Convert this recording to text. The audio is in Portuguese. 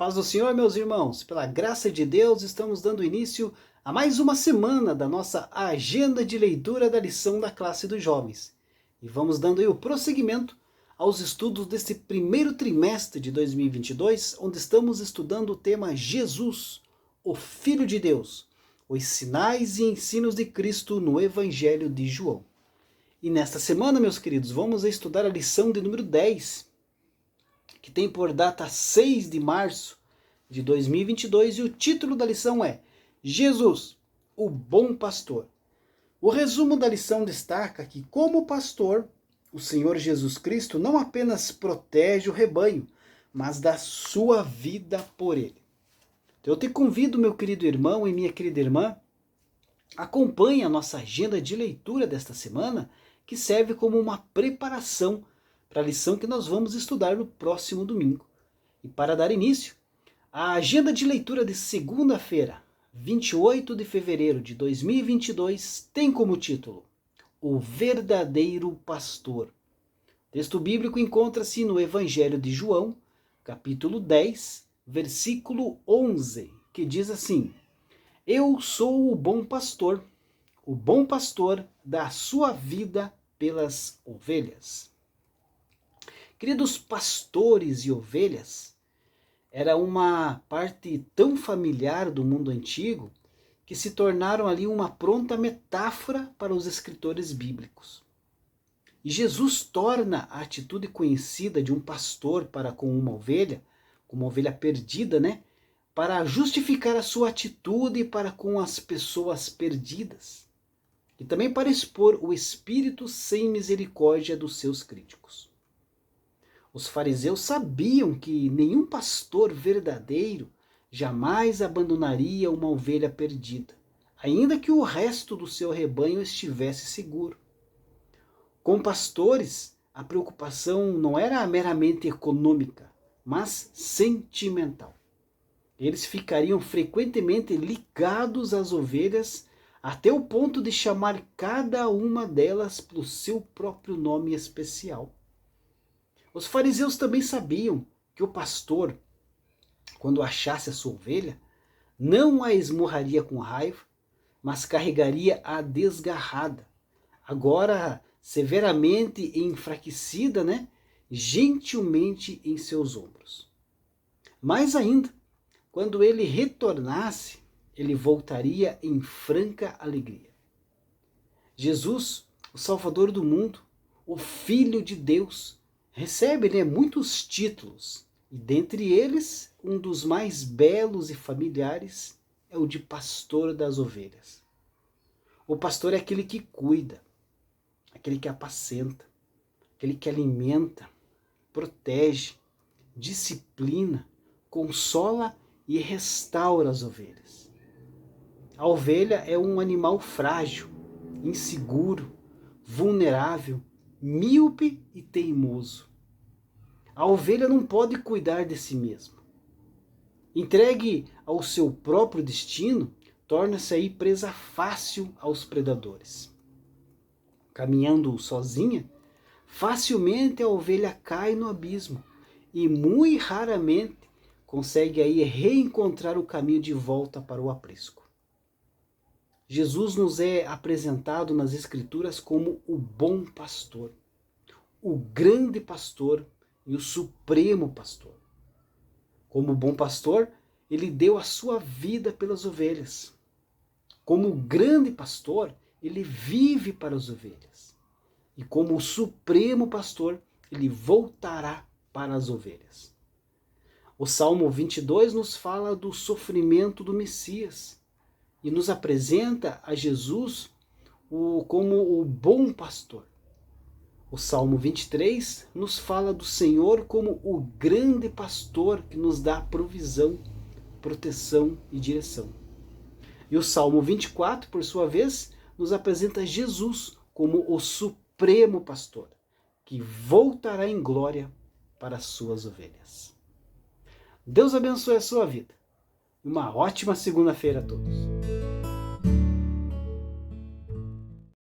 paz do Senhor, meus irmãos, pela graça de Deus, estamos dando início a mais uma semana da nossa agenda de leitura da lição da classe dos jovens. E vamos dando aí o prosseguimento aos estudos deste primeiro trimestre de 2022, onde estamos estudando o tema Jesus, o Filho de Deus, os sinais e ensinos de Cristo no Evangelho de João. E nesta semana, meus queridos, vamos estudar a lição de número 10, que tem por data 6 de março de 2022, e o título da lição é Jesus, o Bom Pastor. O resumo da lição destaca que, como pastor, o Senhor Jesus Cristo não apenas protege o rebanho, mas dá sua vida por ele. Eu te convido, meu querido irmão e minha querida irmã, acompanhe a nossa agenda de leitura desta semana, que serve como uma preparação para a lição que nós vamos estudar no próximo domingo. E para dar início, a agenda de leitura de segunda-feira, 28 de fevereiro de 2022, tem como título O Verdadeiro Pastor. O texto bíblico encontra-se no Evangelho de João, capítulo 10, versículo 11, que diz assim: Eu sou o bom pastor dá a sua vida pelas ovelhas. Queridos, pastores e ovelhas era uma parte tão familiar do mundo antigo que se tornaram ali uma pronta metáfora para os escritores bíblicos. E Jesus torna a atitude conhecida de um pastor para com uma ovelha, como uma ovelha perdida, para justificar a sua atitude para com as pessoas perdidas. E também para expor o espírito sem misericórdia dos seus críticos. Os fariseus sabiam que nenhum pastor verdadeiro jamais abandonaria uma ovelha perdida, ainda que o resto do seu rebanho estivesse seguro. Com pastores, a preocupação não era meramente econômica, mas sentimental. Eles ficariam frequentemente ligados às ovelhas até o ponto de chamar cada uma delas pelo seu próprio nome especial. Os fariseus também sabiam que o pastor, quando achasse a sua ovelha, não a esmurraria com raiva, mas carregaria a desgarrada, agora severamente enfraquecida, gentilmente em seus ombros. Mais ainda, quando ele retornasse, ele voltaria em franca alegria. Jesus, o Salvador do mundo, o Filho de Deus, recebe muitos títulos, e dentre eles, um dos mais belos e familiares é o de pastor das ovelhas. O pastor é aquele que cuida, aquele que apacenta, aquele que alimenta, protege, disciplina, consola e restaura as ovelhas. A ovelha é um animal frágil, inseguro, vulnerável, míope e teimoso. A ovelha não pode cuidar de si mesma. Entregue ao seu próprio destino, torna-se aí presa fácil aos predadores. Caminhando sozinha, facilmente a ovelha cai no abismo e muito raramente consegue aí reencontrar o caminho de volta para o aprisco. Jesus nos é apresentado nas Escrituras como o bom pastor, o grande pastor e o supremo pastor. Como bom pastor, ele deu a sua vida pelas ovelhas. Como grande pastor, ele vive para as ovelhas. E como o supremo pastor, ele voltará para as ovelhas. O Salmo 22 nos fala do sofrimento do Messias e nos apresenta a Jesus como o bom pastor. O Salmo 23 nos fala do Senhor como o grande pastor que nos dá provisão, proteção e direção. E o Salmo 24, por sua vez, nos apresenta Jesus como o supremo pastor, que voltará em glória para as suas ovelhas. Deus abençoe a sua vida. Uma ótima segunda-feira a todos.